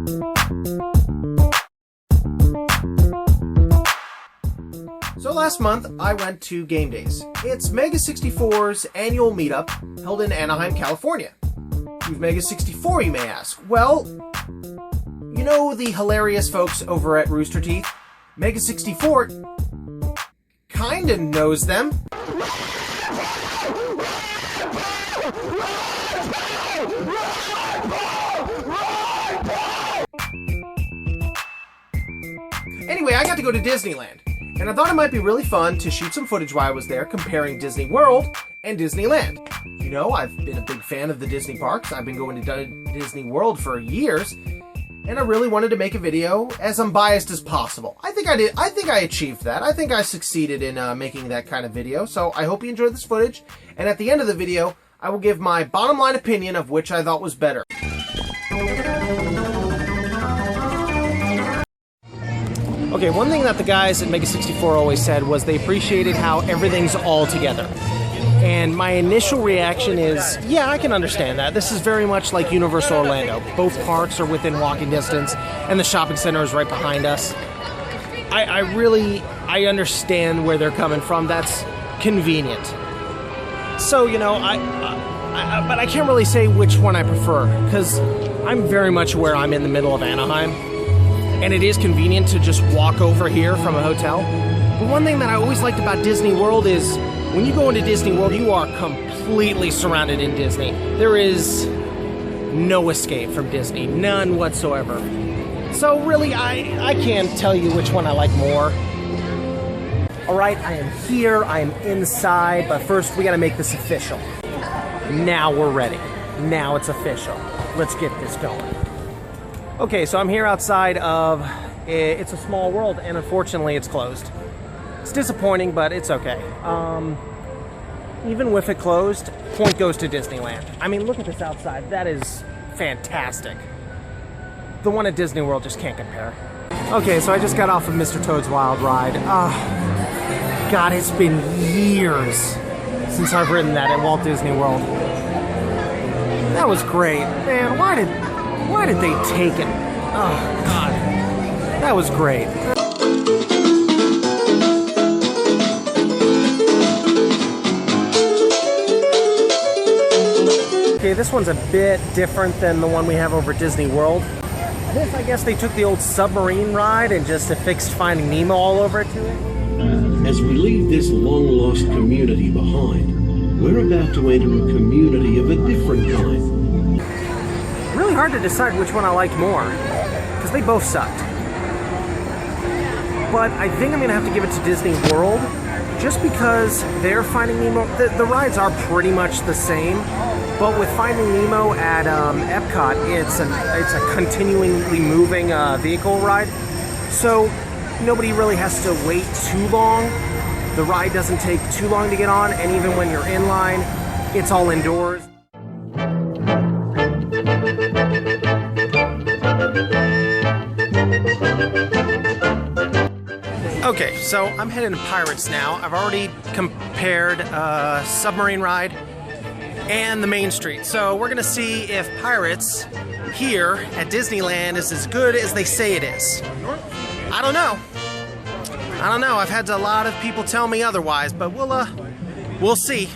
So last month, I went to GameDays. It's Mega 64's annual meetup held in Anaheim, California. Who's Mega 64, you may ask? Well, you know the hilarious folks over at Rooster Teeth? Mega 64 kinda knows them. Anyway, I got to go to Disneyland. And I thought it might be really fun to shoot some footage while I was there comparing Disney World and Disneyland. You know, I've been a big fan of the Disney parks. I've been going to Disney World for years. And I really wanted to make a video as unbiased as possible. I think I did. I think I achieved that. I think I succeeded in making that kind of video. So I hope you enjoyed this footage. And at the end of the video, I will give my bottom line opinion of which I thought was better. Okay, one thing that the guys at Mega 64 always said was they appreciated how everything's all together. And my initial reaction is, yeah, I can understand that. This is very much like Universal Orlando. Both parks are within walking distance, and the shopping center is right behind us. I understand where they're coming from. That's convenient. So, you know, but I can't really say which one I prefer, because I'm very much aware I'm in the middle of Anaheim. And it is convenient to just walk over here from a hotel. But one thing that I always liked about Disney World is when you go into Disney World, you are completely surrounded in Disney. There is no escape from Disney, none whatsoever. So really, I can't tell you which one I like more. All right, I am here, I am inside, but first we gotta make this official. Now we're ready. Now it's official. Let's get this going. Okay, so I'm here outside of It's a Small World, and unfortunately it's closed. It's disappointing, but it's okay. Even with it closed, point goes to Disneyland. I mean, look at this outside. That is fantastic. The one at Disney World just can't compare. Okay, so I just got off of Mr. Toad's Wild Ride. God, it's been years since I've ridden that at Walt Disney World. That was great. Man, why did they take it? Oh, God. That was great. Okay, this one's a bit different than the one we have over at Disney World. This, I guess they took the old submarine ride and just affixed Finding Nemo all over it to it. As we leave this long-lost community behind, we're about to enter a community of a different kind. Really hard to decide which one I liked more, because they both sucked. But I think I'm going to have to give it to Disney World, just because they're Finding Nemo. The rides are pretty much the same, but with Finding Nemo at Epcot, it's a continually moving vehicle ride, so nobody really has to wait too long. The ride doesn't take too long to get on, and even when you're in line, it's all indoors. Okay, so I'm heading to Pirates now. I've already compared Submarine Ride and the Main Street. So we're gonna see if Pirates here at Disneyland is as good as they say it is. I don't know. I've had a lot of people tell me otherwise, but we'll see.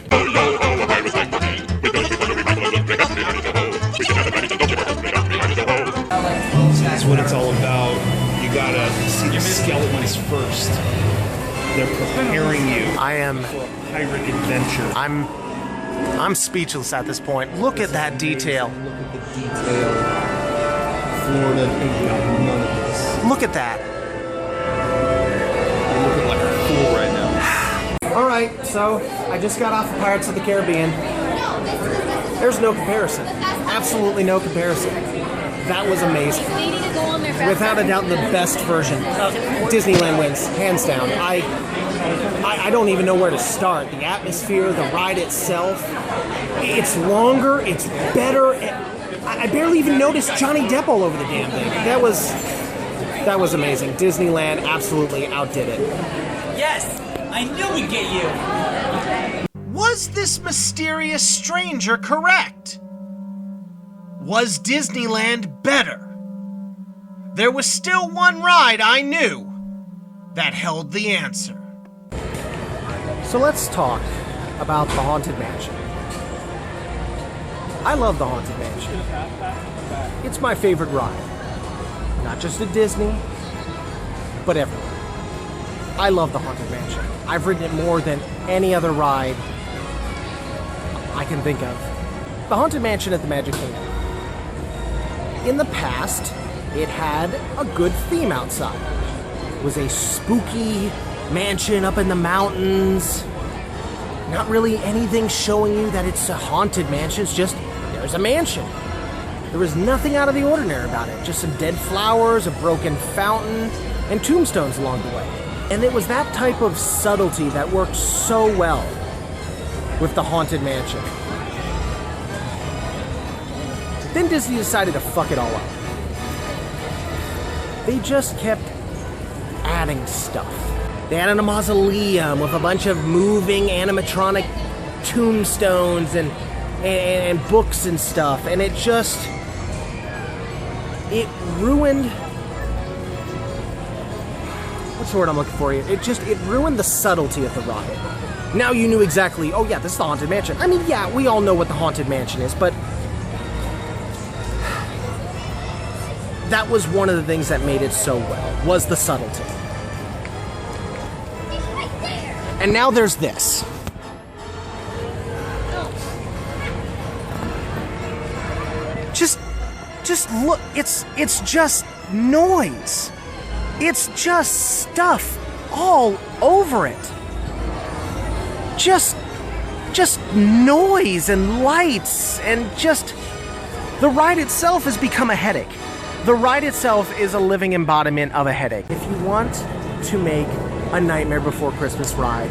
That's what it's all about. You gotta see the skeletons first. They're preparing you for a pirate adventure. I'm speechless at this point. Look at that detail. Look at the detail. Florida ain't got none of this. Look at that. You're looking like a fool right now. Alright, so I just got off of Pirates of the Caribbean. There's no comparison. Absolutely no comparison. That was amazing. Without a doubt, the best version. Disneyland wins, hands down. I don't even know where to start. The atmosphere, the ride itself. It's longer, it's better. I barely even noticed Johnny Depp all over the damn thing. That was amazing. Disneyland absolutely outdid it. Yes! I knew we'd get you! Was this mysterious stranger correct? Was Disneyland better? there was still one ride I knew that held the answer. So let's talk about the Haunted Mansion. I love the Haunted Mansion. It's my favorite ride. Not just at Disney, but everywhere. I love the Haunted Mansion. I've ridden it more than any other ride I can think of. The Haunted Mansion at the Magic Kingdom. In the past, it had a good theme outside. It was a spooky mansion up in the mountains. Not really anything showing you that it's a haunted mansion. It's just, there's a mansion. There was nothing out of the ordinary about it. Just some dead flowers, a broken fountain, and tombstones along the way. And it was that type of subtlety that worked so well with the Haunted Mansion. Then Disney decided to fuck it all up. They just kept adding stuff. They added a mausoleum with a bunch of moving animatronic tombstones and books and stuff, and it ruined. What's the word I'm looking for here? It ruined the subtlety of the ride. Now you knew exactly, oh yeah, this is the Haunted Mansion. I mean, yeah, we all know what the Haunted Mansion is, but that was one of the things that made it so well, was the subtlety. And now there's this. Just look, it's just noise. It's just stuff all over it. Just noise and lights and just... The ride itself has become a headache. The ride itself is a living embodiment of a headache. If you want to make a Nightmare Before Christmas ride,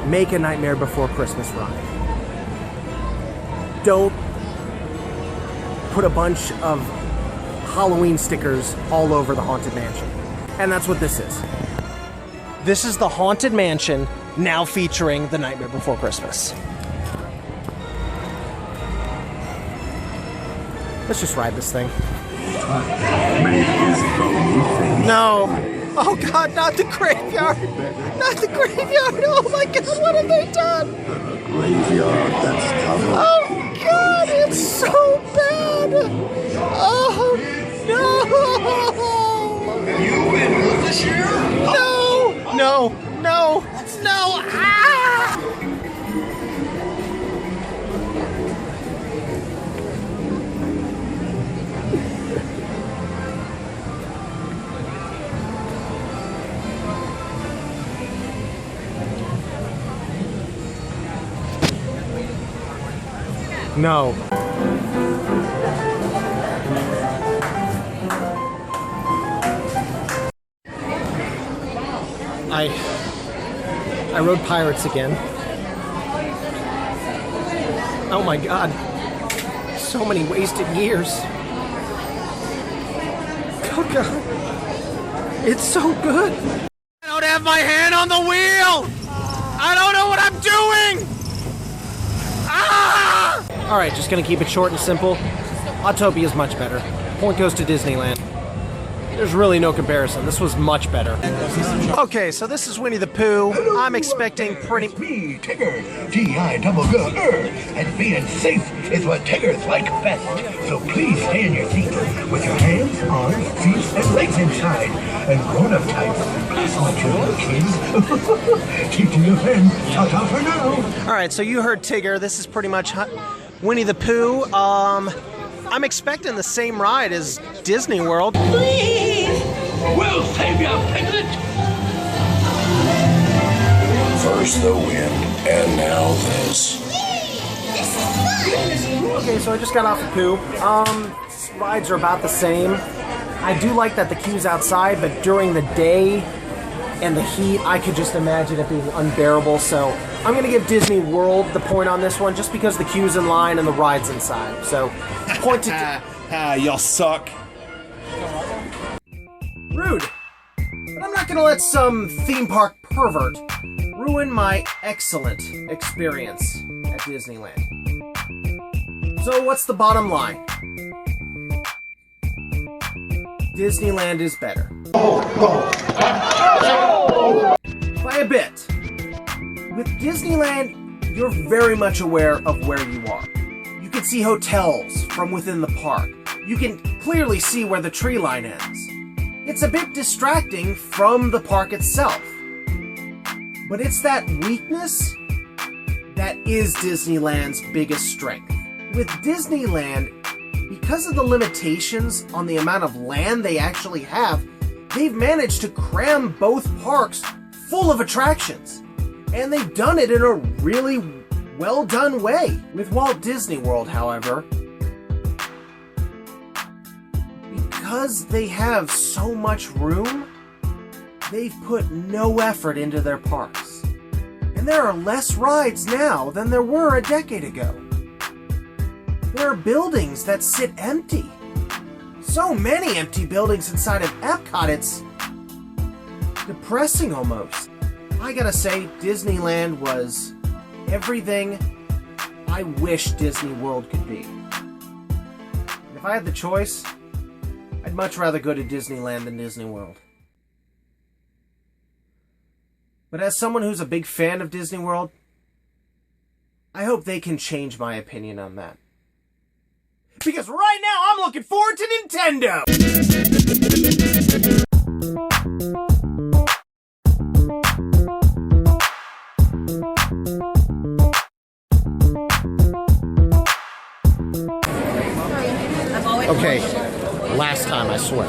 make a Nightmare Before Christmas ride. Don't put a bunch of Halloween stickers all over the Haunted Mansion. And that's what this is. This is the Haunted Mansion, now featuring the Nightmare Before Christmas. Let's just ride this thing. No. Oh God, not the graveyard. Not the graveyard. Oh my God, what have they done? Graveyard that's covered. Oh God, it's so bad. Oh no. You been good this year? No. Ah! No. I rode Pirates again. Oh my God. So many wasted years. Oh God. It's so good. I don't have my hand on the wheel. I don't know what I'm doing. Ah! All right, just gonna keep it short and simple. Autopia is much better. Point goes to Disneyland. There's really no comparison. This was much better. Okay, so this is Winnie the Pooh. I'm expecting pretty... Me, Tigger, T-I-double-G-R, and being safe is what Tiggers like best. So please stay in your seat with your hands, arms, feet, and legs inside. And grown-up types, please watch your little kids. Keep to your friends. Ta-ta for now. All right, so you heard Tigger. This is pretty much Winnie the Pooh. I'm expecting the same ride as Disney World. Please! We'll save you, Piglet! First the wind, and now this. Okay, so I just got off the Pooh. Rides are about the same. I do like that the queue's outside, but during the day and the heat, I could just imagine it being unbearable, so I'm gonna give Disney World the point on this one, just because the queue's in line and the ride's inside. So, point to... Y'all suck. Rude. But I'm not gonna let some theme park pervert ruin my excellent experience at Disneyland. So what's the bottom line? Disneyland is better. By a bit. With Disneyland, you're very much aware of where you are. You can see hotels from within the park. You can clearly see where the tree line ends. It's a bit distracting from the park itself. But it's that weakness that is Disneyland's biggest strength. With Disneyland, because of the limitations on the amount of land they actually have, they've managed to cram both parks full of attractions. And they've done it in a really well done way. With Walt Disney World, however, because they have so much room, they've put no effort into their parks. And there are less rides now than there were a decade ago. There are buildings that sit empty. So many empty buildings inside of Epcot, it's depressing almost. I gotta say, Disneyland was everything I wish Disney World could be. And if I had the choice, I'd much rather go to Disneyland than Disney World. But as someone who's a big fan of Disney World, I hope they can change my opinion on that. Because right now, I'm looking forward to Nintendo! Okay, last time, I swear.